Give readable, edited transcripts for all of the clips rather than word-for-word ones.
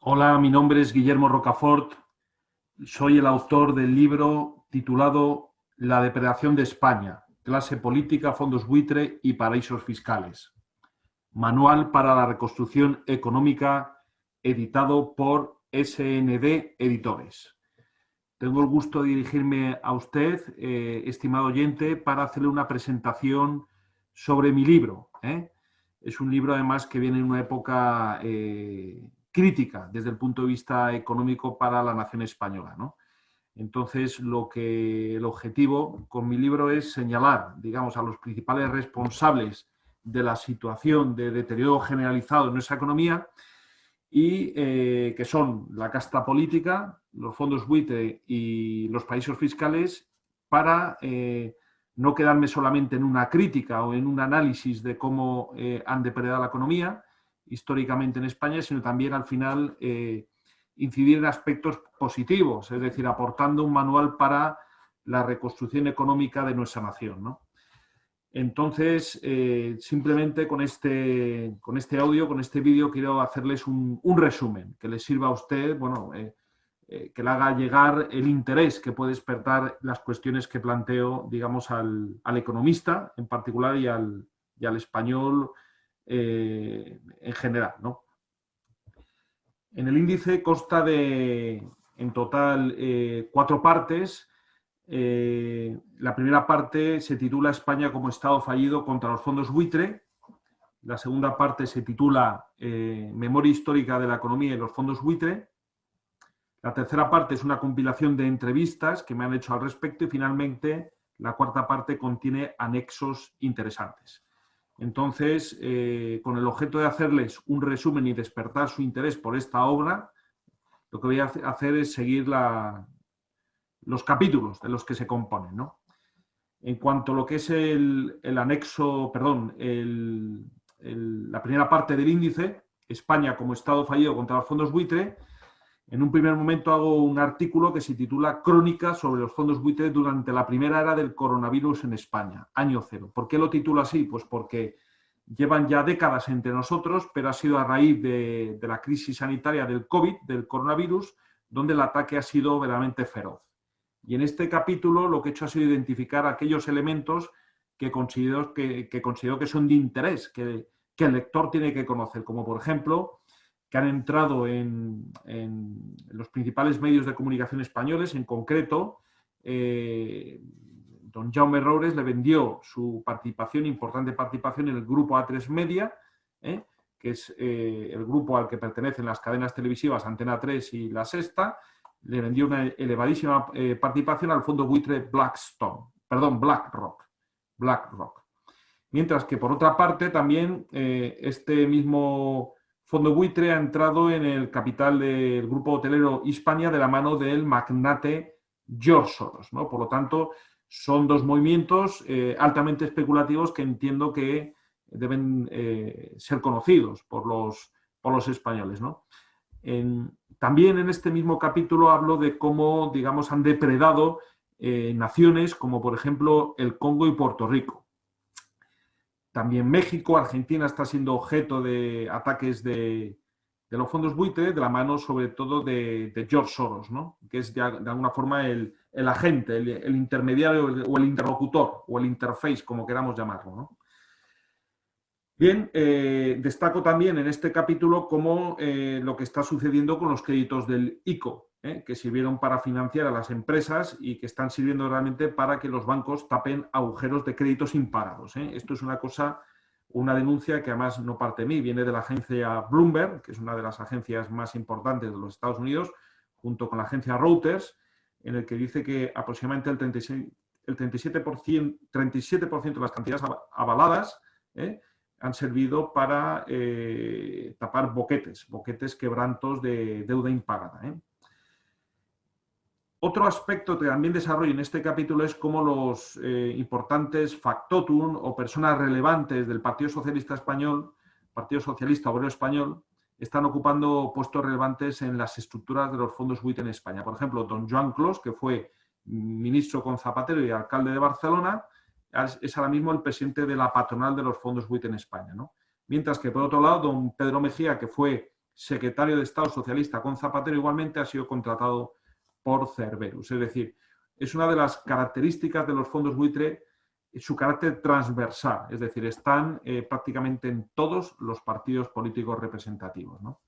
Hola, mi nombre es Guillermo Rocafort. Soy el autor del libro titulado La depredación de España, clase política, fondos buitre y paraísos fiscales. Manual para la reconstrucción económica, editado por SND Editores. Tengo el gusto de dirigirme a usted, estimado oyente, para hacerle una presentación sobre mi libro. Es un libro, además, que viene en una época crítica desde el punto de vista económico para la nación española, ¿no? Entonces, el objetivo con mi libro es señalar, digamos, a los principales responsables de la situación de deterioro generalizado en nuestra economía y que son la casta política, los fondos buitre y los paraísos fiscales, para no quedarme solamente en una crítica o en un análisis de cómo han depredado la economía históricamente en España, sino también al final incidir en aspectos positivos, es decir, aportando un manual para la reconstrucción económica de nuestra nación, ¿no? Entonces, simplemente con este audio, con este vídeo, quiero hacerles un resumen que les sirva a usted, bueno, que le haga llegar el interés que puede despertar las cuestiones que planteo, digamos, al economista en particular y al español en general, ¿no? En el índice consta en total, 4 partes. La primera parte se titula España como Estado fallido contra los fondos buitre. La segunda parte se titula Memoria histórica de la economía y los fondos buitre. La tercera parte es una compilación de entrevistas que me han hecho al respecto y finalmente la cuarta parte contiene anexos interesantes. Entonces, con el objeto de hacerles un resumen y despertar su interés por esta obra, lo que voy a hacer es seguir los capítulos de los que se componen, ¿no? En cuanto a lo que es el anexo, perdón, la primera parte del índice, España como Estado fallido contra los fondos buitre, en un primer momento hago un artículo que se titula Crónica sobre los fondos buitre durante la primera era del coronavirus en España, año cero. ¿Por qué lo titulo así? Pues porque llevan ya décadas entre nosotros, pero ha sido a raíz de la crisis sanitaria del COVID, del coronavirus, donde el ataque ha sido verdaderamente feroz. Y en este capítulo lo que he hecho ha sido identificar aquellos elementos que considero que son de interés, que el lector tiene que conocer, como por ejemplo que han entrado en los principales medios de comunicación españoles, en concreto, don Jaume Roures le vendió su participación, importante participación en el grupo A3 Media, que es el grupo al que pertenecen las cadenas televisivas Antena 3 y La Sexta. Le vendió una elevadísima participación al fondo buitre BlackRock. Mientras que, por otra parte, también este mismo fondo buitre ha entrado en el capital del grupo hotelero Hispania de la mano del magnate George Soros, ¿no? Por lo tanto, son dos movimientos altamente especulativos que entiendo que deben ser conocidos por los españoles, ¿no? También en este mismo capítulo hablo de cómo, digamos, han depredado naciones como, por ejemplo, el Congo y Puerto Rico. También México, Argentina está siendo objeto de ataques de los fondos buitre, de la mano sobre todo de George Soros, ¿no? Que es de alguna forma el agente, el intermediario o el interlocutor o el interface, como queramos llamarlo, ¿no? Bien, destaco también en este capítulo cómo lo que está sucediendo con los créditos del ICO, que sirvieron para financiar a las empresas y que están sirviendo realmente para que los bancos tapen agujeros de créditos impagados. Esto es una denuncia que además no parte de mí, viene de la agencia Bloomberg, que es una de las agencias más importantes de los Estados Unidos, junto con la agencia Reuters, en el que dice que aproximadamente el 37% de las cantidades avaladas han servido para tapar boquetes, quebrantos de deuda impagada. Otro aspecto que también desarrollo en este capítulo es cómo los importantes factotum o personas relevantes del Partido Socialista Español, Partido Socialista Obrero Español, están ocupando puestos relevantes en las estructuras de los fondos buitre en España. Por ejemplo, don Joan Clos, que fue ministro con Zapatero y alcalde de Barcelona, es ahora mismo el presidente de la patronal de los fondos buitre en España, ¿no? Mientras que, por otro lado, don Pedro Mejía, que fue secretario de Estado socialista con Zapatero, igualmente ha sido contratado por Cerberus. Es decir, es una de las características de los fondos buitre, su carácter transversal, es decir, están prácticamente en todos los partidos políticos representativos, ¿no?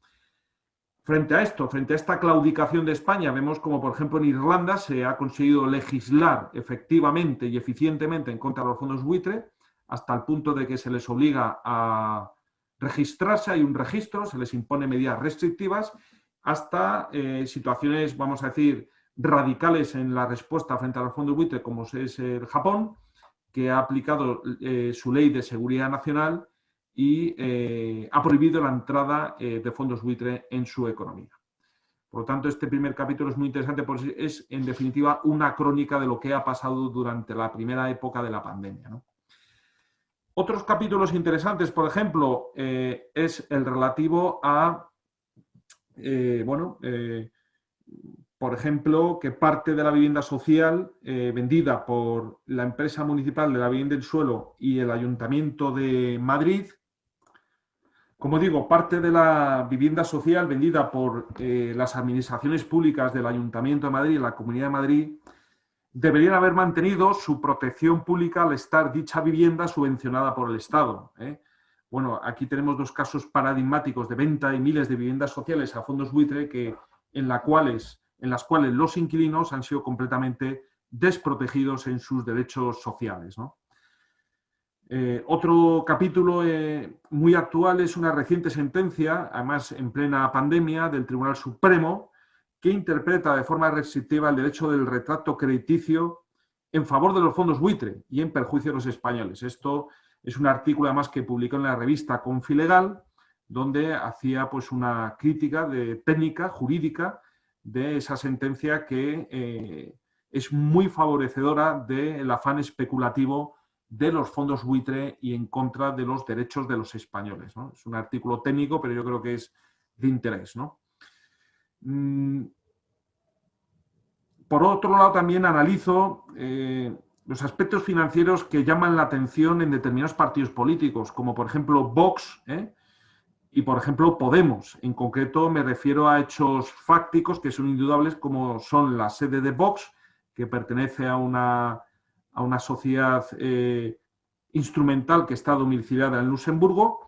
Frente a esto, frente a esta claudicación de España, vemos como, por ejemplo, en Irlanda se ha conseguido legislar efectivamente y eficientemente en contra de los fondos buitre, hasta el punto de que se les obliga a registrarse, hay un registro, se les impone medidas restrictivas, hasta situaciones, vamos a decir, radicales en la respuesta frente a los fondos buitre, como es el Japón, que ha aplicado su ley de seguridad nacional y ha prohibido la entrada de fondos buitre en su economía. Por lo tanto, este primer capítulo es muy interesante porque es, en definitiva, una crónica de lo que ha pasado durante la primera época de la pandemia, ¿no? Otros capítulos interesantes, por ejemplo, es el relativo a, por ejemplo, que parte de la vivienda social vendida por la empresa municipal de la vivienda del suelo y el Ayuntamiento de Madrid, como digo, parte de la vivienda social vendida por las administraciones públicas del Ayuntamiento de Madrid y la Comunidad de Madrid, deberían haber mantenido su protección pública al estar dicha vivienda subvencionada por el Estado. Bueno, aquí tenemos dos casos paradigmáticos de venta de miles de viviendas sociales a fondos buitre en las cuales los inquilinos han sido completamente desprotegidos en sus derechos sociales, ¿no? Otro capítulo muy actual es una reciente sentencia, además en plena pandemia, del Tribunal Supremo, que interpreta de forma restrictiva el derecho del retrato crediticio en favor de los fondos buitre y en perjuicio de los españoles. Esto es un artículo además que publicó en la revista Confilegal, donde hacía pues una crítica técnica, jurídica, de esa sentencia que es muy favorecedora del afán especulativo de los fondos buitre y en contra de los derechos de los españoles, ¿no? Es un artículo técnico, pero yo creo que es de interés, ¿no? Por otro lado, también analizo los aspectos financieros que llaman la atención en determinados partidos políticos, como por ejemplo Vox y por ejemplo Podemos. En concreto me refiero a hechos fácticos que son indudables, como son la sede de Vox, que pertenece a una sociedad instrumental que está domiciliada en Luxemburgo,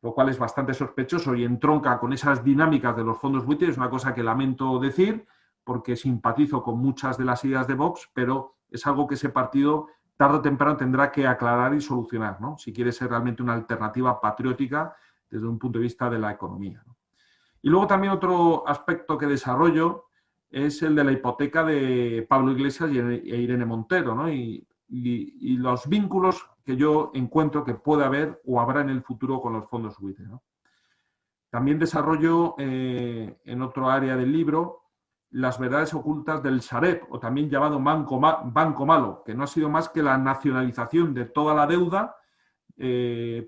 lo cual es bastante sospechoso y entronca con esas dinámicas de los fondos buitre. Es una cosa que lamento decir porque simpatizo con muchas de las ideas de Vox, pero es algo que ese partido tarde o temprano tendrá que aclarar y solucionar, ¿no? Si quiere ser realmente una alternativa patriótica desde un punto de vista de la economía, ¿no? Y luego también otro aspecto que desarrollo es el de la hipoteca de Pablo Iglesias e Irene Montero, ¿no? Y los vínculos que yo encuentro que puede haber o habrá en el futuro con los fondos buitre, ¿no? También desarrollo en otro área del libro las verdades ocultas del Sareb, o también llamado Banco Malo, que no ha sido más que la nacionalización de toda la deuda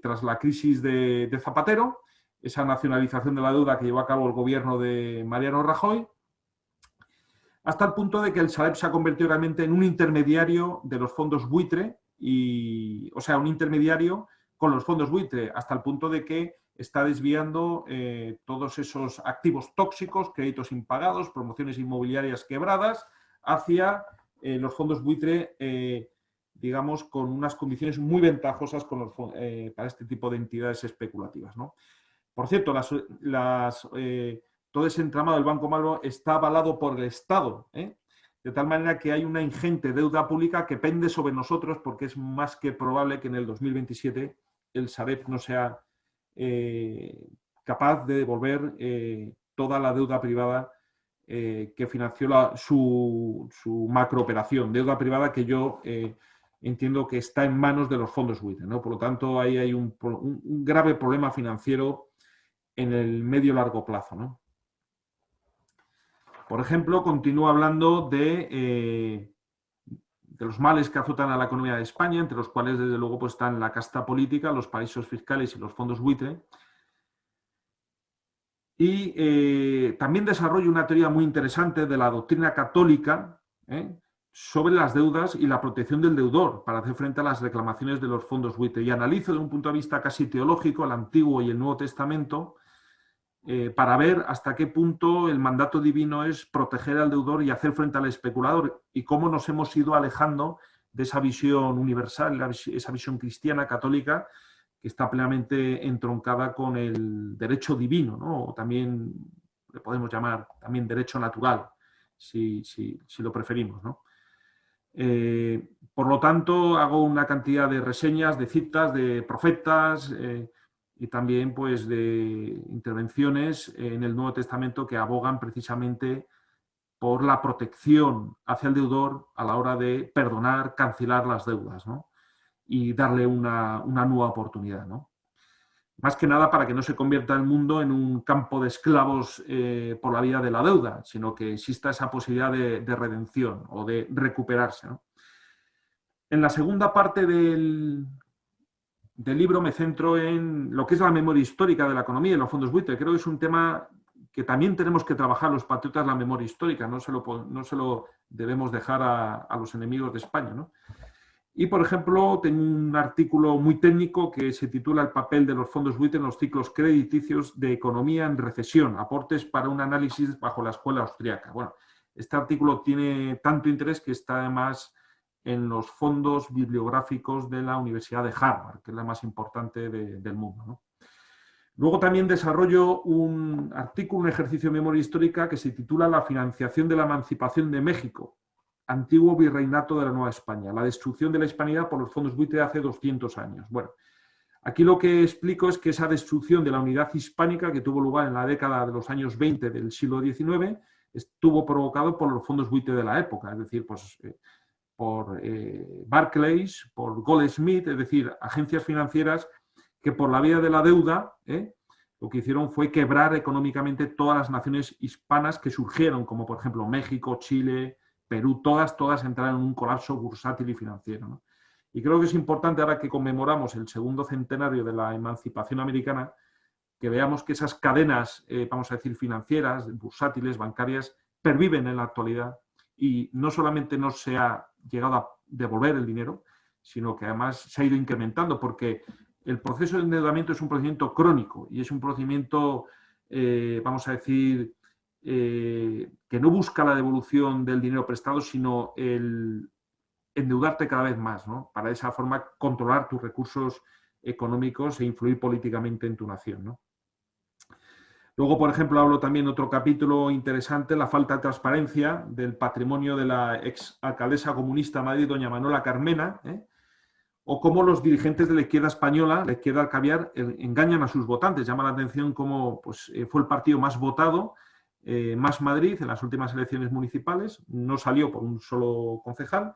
tras la crisis de Zapatero, esa nacionalización de la deuda que llevó a cabo el gobierno de Mariano Rajoy, hasta el punto de que el Sareb se ha convertido realmente en un intermediario de los fondos buitre, o sea, un intermediario con los fondos buitre, hasta el punto de que está desviando todos esos activos tóxicos, créditos impagados, promociones inmobiliarias quebradas, hacia los fondos buitre, digamos, con unas condiciones muy ventajosas para este tipo de entidades especulativas, ¿no? Por cierto, todo ese entramado del Banco Malo está avalado por el Estado, de tal manera que hay una ingente deuda pública que pende sobre nosotros, porque es más que probable que en el 2027 el Sareb no sea capaz de devolver toda la deuda privada que financió su macrooperación, deuda privada que yo entiendo que está en manos de los fondos buitre, ¿no? Por lo tanto, ahí hay un grave problema financiero en el medio-largo plazo, ¿no? Por ejemplo, continúo hablando de los males que azotan a la economía de España, entre los cuales, desde luego, pues, están la casta política, los paraísos fiscales y los fondos buitre. Y también desarrollo una teoría muy interesante de la doctrina católica sobre las deudas y la protección del deudor para hacer frente a las reclamaciones de los fondos buitre. Y analizo desde un punto de vista casi teológico el Antiguo y el Nuevo Testamento para ver hasta qué punto el mandato divino es proteger al deudor y hacer frente al especulador, y cómo nos hemos ido alejando de esa visión universal, esa visión cristiana, católica, que está plenamente entroncada con el derecho divino, ¿no? O también le podemos llamar también derecho natural, si lo preferimos, ¿no? Por lo tanto, hago una cantidad de reseñas, de citas, de profetas y también pues, de intervenciones en el Nuevo Testamento que abogan precisamente por la protección hacia el deudor a la hora de perdonar, cancelar las deudas, ¿no? Y darle una nueva oportunidad, ¿no? Más que nada para que no se convierta el mundo en un campo de esclavos por la vía de la deuda, sino que exista esa posibilidad de redención o de recuperarse, ¿no? En la segunda parte del libro me centro en lo que es la memoria histórica de la economía y los fondos buitre. Creo que es un tema que también tenemos que trabajar los patriotas, la memoria histórica, no se lo debemos dejar a los enemigos de España, ¿no? Y, por ejemplo, tengo un artículo muy técnico que se titula El papel de los fondos buitre en los ciclos crediticios de economía en recesión, aportes para un análisis bajo la escuela austriaca. Bueno, este artículo tiene tanto interés que está además en los fondos bibliográficos de la Universidad de Harvard, que es la más importante del mundo, ¿no? Luego también desarrollo un artículo, un ejercicio de memoria histórica que se titula La financiación de la emancipación de México, antiguo virreinato de la Nueva España, la destrucción de la hispanidad por los fondos buitre hace 200 años. Bueno, aquí lo que explico es que esa destrucción de la unidad hispánica que tuvo lugar en la década de los años 20 del siglo XIX estuvo provocado por los fondos buitre de la época, es decir, pues, por Barclays, por Goldsmith, es decir, agencias financieras que por la vía de la deuda lo que hicieron fue quebrar económicamente todas las naciones hispanas que surgieron, como por ejemplo México, Chile, Perú, todas entraron en un colapso bursátil y financiero, ¿no? Y creo que es importante, ahora que conmemoramos el segundo centenario de la emancipación americana, que veamos que esas cadenas, vamos a decir, financieras, bursátiles, bancarias, perviven en la actualidad y no solamente no se ha llegado a devolver el dinero, sino que además se ha ido incrementando, porque el proceso de endeudamiento es un procedimiento crónico y es un procedimiento, vamos a decir, que no busca la devolución del dinero prestado, sino el endeudarte cada vez más, ¿no? Para de esa forma controlar tus recursos económicos e influir políticamente en tu nación, ¿no? Luego, por ejemplo, hablo también de otro capítulo interesante, la falta de transparencia del patrimonio de la ex alcaldesa comunista de Madrid, doña Manuela Carmena, o cómo los dirigentes de la izquierda española, la izquierda al caviar, engañan a sus votantes. Llama la atención cómo pues, fue el partido más votado, Más Madrid, en las últimas elecciones municipales, no salió por un solo concejal,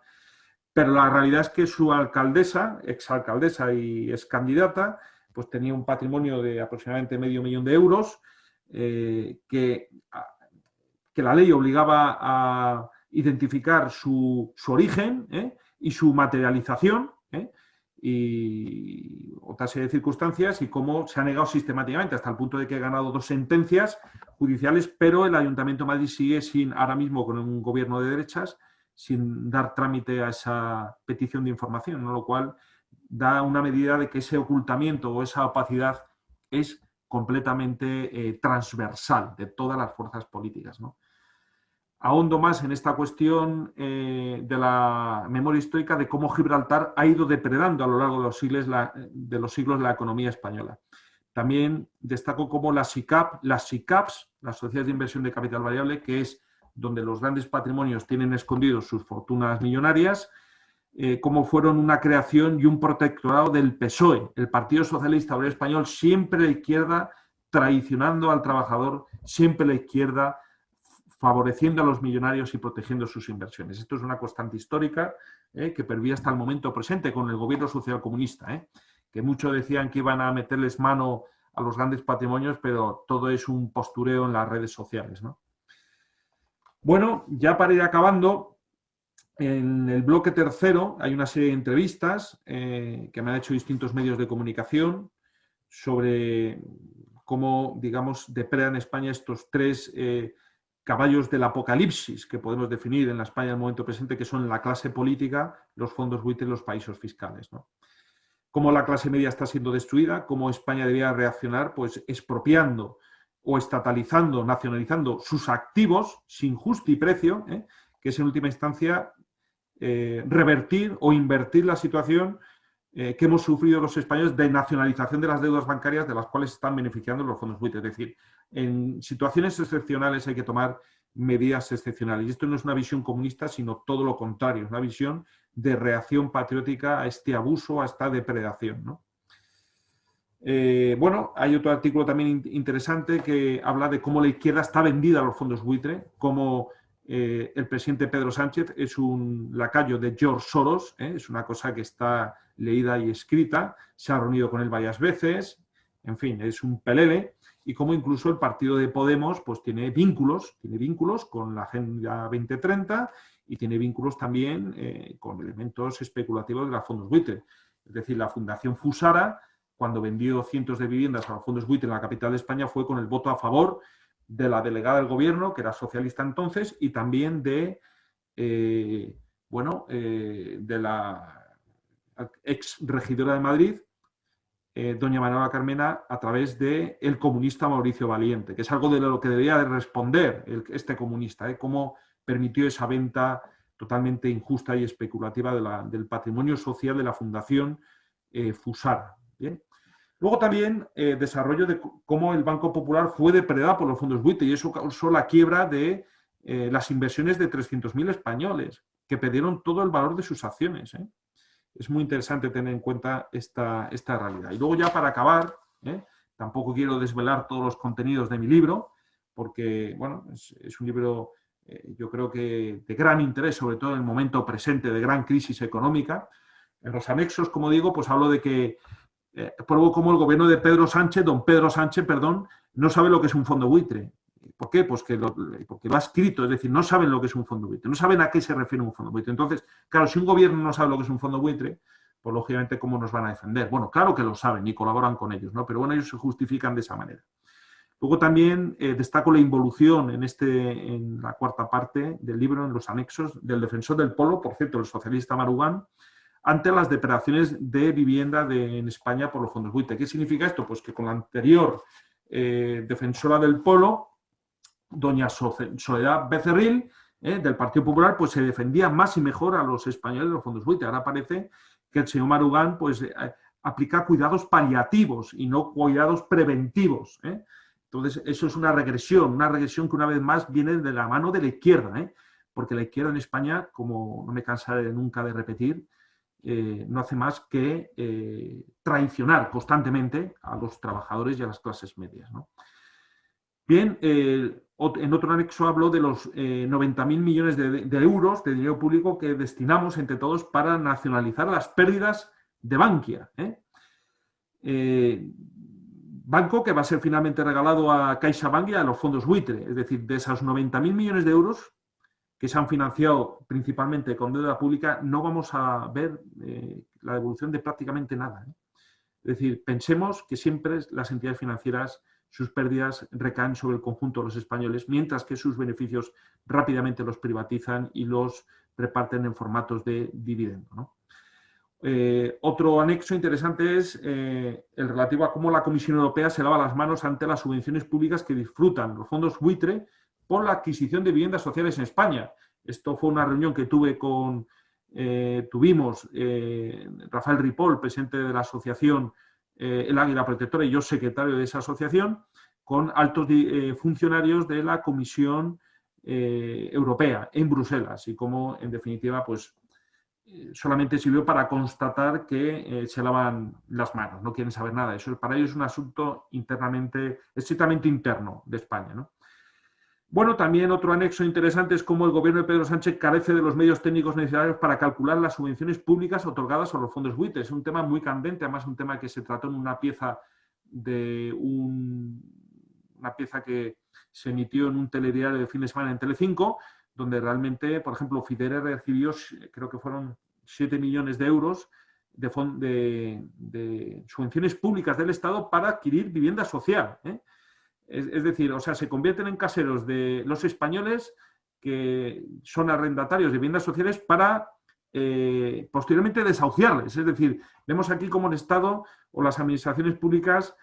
pero la realidad es que su alcaldesa, exalcaldesa y excandidata, pues tenía un patrimonio de aproximadamente €500,000, que la ley obligaba a identificar su origen y su materialización, y otra serie de circunstancias, y cómo se ha negado sistemáticamente, hasta el punto de que he ganado 2 sentencias judiciales, pero el Ayuntamiento de Madrid sigue sin, ahora mismo con un gobierno de derechas, sin dar trámite a esa petición de información, ¿no? Lo cual da una medida de que ese ocultamiento o esa opacidad es completamente transversal de todas las fuerzas políticas, ¿no? Ahondo más en esta cuestión de la memoria histórica de cómo Gibraltar ha ido depredando a lo largo de los siglos la economía española. También destaco cómo las SICAPs, las sociedades de inversión de capital variable, que es donde los grandes patrimonios tienen escondidos sus fortunas millonarias, cómo fueron una creación y un protectorado del PSOE, el Partido Socialista Obrero Español, siempre la izquierda traicionando al trabajador, siempre la izquierda favoreciendo a los millonarios y protegiendo sus inversiones. Esto es una constante histórica que pervive hasta el momento presente con el gobierno socialcomunista, que muchos decían que iban a meterles mano a los grandes patrimonios, pero todo es un postureo en las redes sociales, ¿no? Bueno, ya para ir acabando, en el bloque tercero hay una serie de entrevistas que me han hecho distintos medios de comunicación sobre cómo, digamos, depredan España estos 3 caballos del apocalipsis que podemos definir en la España del momento presente, que son la clase política, los fondos buitre y los paraísos fiscales, ¿no? Cómo la clase media está siendo destruida, cómo España debería reaccionar, pues expropiando o estatalizando, nacionalizando sus activos sin justiprecio, que es en última instancia revertir o invertir la situación que hemos sufrido los españoles de nacionalización de las deudas bancarias de las cuales están beneficiando los fondos buitre. Es decir, en situaciones excepcionales hay que tomar medidas excepcionales. Y esto no es una visión comunista, sino todo lo contrario, es una visión de reacción patriótica a este abuso, a esta depredación, ¿no? Bueno, hay otro artículo también interesante que habla de cómo la izquierda está vendida a los fondos buitre, cómo el presidente Pedro Sánchez es un lacayo de George Soros, es una cosa que está leída y escrita, se ha reunido con él varias veces, en fin, es un pelele, y cómo incluso el partido de Podemos pues tiene vínculos con la Agenda 2030 y tiene vínculos también con elementos especulativos de los fondos buitre. Es decir, la Fundación Fusara, cuando vendió cientos de viviendas a los fondos buitre en la capital de España, fue con el voto a favor de la delegada del gobierno, que era socialista entonces, y también de la ex regidora de Madrid, doña Manuela Carmena, a través del comunista Mauricio Valiente, que es algo de lo que debería de responder este comunista, cómo permitió esa venta totalmente injusta y especulativa del patrimonio social de la Fundación Fusara. ¿Bien? Luego también desarrollo de cómo el Banco Popular fue depredado por los fondos buitre y eso causó la quiebra de las inversiones de 300.000 españoles que perdieron todo el valor de sus acciones. Es muy interesante tener en cuenta esta realidad. Y luego ya para acabar, tampoco quiero desvelar todos los contenidos de mi libro porque bueno, es un libro yo creo que de gran interés, sobre todo en el momento presente de gran crisis económica. En los anexos, como digo, pues hablo de que pruebo cómo el gobierno de don Pedro Sánchez, no sabe lo que es un fondo buitre. ¿Por qué? Pues porque lo ha escrito, es decir, no saben lo que es un fondo buitre, no saben a qué se refiere un fondo buitre. Entonces, claro, si un gobierno no sabe lo que es un fondo buitre, pues lógicamente, ¿cómo nos van a defender? Bueno, claro que lo saben y colaboran con ellos, ¿no? Pero bueno, ellos se justifican de esa manera. Luego también destaco la involución en la cuarta parte del libro, en los anexos, del defensor del polo, por cierto, el socialista Marugán, ante las depredaciones de vivienda en España por los fondos buitre. ¿Qué significa esto? Pues que con la anterior defensora del polo, doña Soledad Becerril, del Partido Popular, pues se defendía más y mejor a los españoles de los fondos buitre. Ahora parece que el señor Marugán pues, aplica cuidados paliativos y no cuidados preventivos. Entonces, eso es una regresión que una vez más viene de la mano de la izquierda, porque la izquierda en España, como no me cansaré nunca de repetir, no hace más que traicionar constantemente a los trabajadores y a las clases medias, ¿no? Bien, en otro anexo hablo de los 90.000 millones de euros de dinero público que destinamos entre todos para nacionalizar las pérdidas de Bankia. Banco que va a ser finalmente regalado a CaixaBank y a los fondos buitre. Es decir, de esos 90.000 millones de euros que se han financiado principalmente con deuda pública, no vamos a ver la devolución de prácticamente nada. Es decir, pensemos que siempre las entidades financieras, sus pérdidas recaen sobre el conjunto de los españoles, mientras que sus beneficios rápidamente los privatizan y los reparten en formatos de dividendo, ¿no? Otro anexo interesante es el relativo a cómo la Comisión Europea se lava las manos ante las subvenciones públicas que disfrutan los fondos buitre por la adquisición de viviendas sociales en España. Esto fue una reunión que tuvimos Rafael Ripoll, presidente de la asociación El Águila Protectora, y yo secretario de esa asociación, con altos funcionarios de la Comisión Europea en Bruselas, y cómo, en definitiva, pues solamente sirvió para constatar que se lavan las manos, no quieren saber nada. Eso para ellos es un asunto estrictamente interno de España, ¿no? Bueno, también otro anexo interesante es cómo el gobierno de Pedro Sánchez carece de los medios técnicos necesarios para calcular las subvenciones públicas otorgadas a los fondos buitre. Es un tema muy candente, además un tema que se trató en una pieza que se emitió en un telediario de fin de semana en Telecinco, donde realmente, por ejemplo, Fidere recibió, creo que fueron 7 millones de euros de subvenciones públicas del Estado para adquirir vivienda social, Es decir, o sea, se convierten en caseros de los españoles que son arrendatarios de viviendas sociales para posteriormente desahuciarles. Es decir, vemos aquí cómo el Estado o las administraciones públicas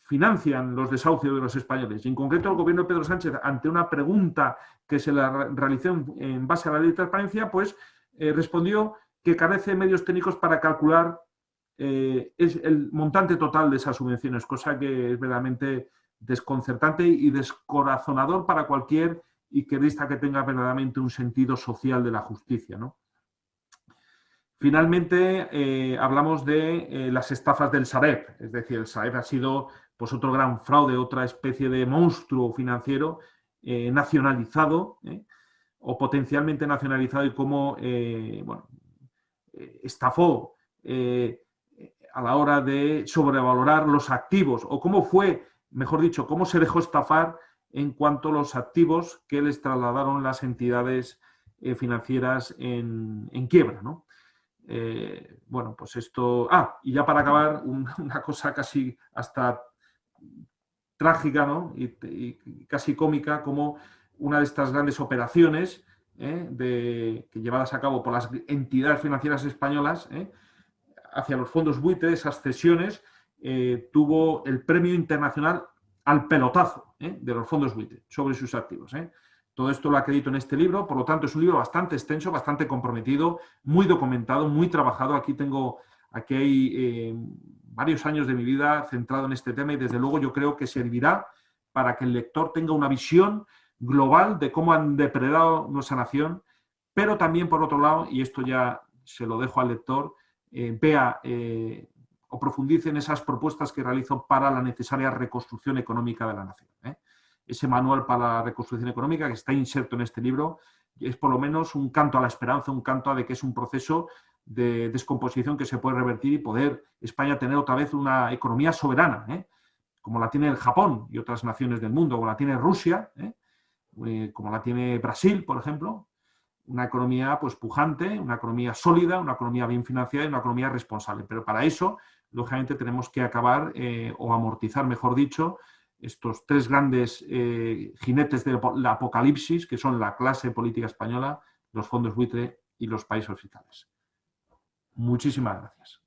financian los desahucios de los españoles. Y en concreto el gobierno de Pedro Sánchez, ante una pregunta que se le realizó en base a la ley de transparencia, pues respondió que carece de medios técnicos para calcular es el montante total de esas subvenciones, cosa que es verdaderamente desconcertante y descorazonador para cualquier izquierdista que tenga verdaderamente un sentido social de la justicia, ¿no? Finalmente, hablamos de las estafas del Sareb, es decir, el Sareb ha sido pues, otro gran fraude, otra especie de monstruo financiero nacionalizado o potencialmente nacionalizado y cómo bueno, estafó a la hora de sobrevalorar los activos o cómo fue, mejor dicho, cómo se dejó estafar en cuanto a los activos que les trasladaron las entidades financieras en quiebra, ¿no? Bueno, pues esto... y ya para acabar, una cosa casi hasta trágica, ¿no? y casi cómica, como una de estas grandes operaciones que llevadas a cabo por las entidades financieras españolas hacia los fondos buitre, esas cesiones, tuvo el premio internacional al pelotazo de los fondos buitre sobre sus activos. Todo esto lo acredito en este libro, por lo tanto es un libro bastante extenso, bastante comprometido, muy documentado, muy trabajado. Aquí hay varios años de mi vida centrado en este tema y desde luego yo creo que servirá para que el lector tenga una visión global de cómo han depredado nuestra nación, pero también por otro lado, y esto ya se lo dejo al lector, vea o profundice en esas propuestas que realizo para la necesaria reconstrucción económica de la nación. Ese manual para la reconstrucción económica que está inserto en este libro es por lo menos un canto a la esperanza, un canto a de que es un proceso de descomposición que se puede revertir y poder España tener otra vez una economía soberana, como la tiene el Japón y otras naciones del mundo, como la tiene Rusia, como la tiene Brasil, por ejemplo. Una economía pues pujante, una economía sólida, una economía bien financiada y una economía responsable. Pero para eso, lógicamente, tenemos que acabar o amortizar, mejor dicho, estos tres grandes jinetes del apocalipsis, que son la clase política española, los fondos buitre y los paraísos fiscales. Muchísimas gracias.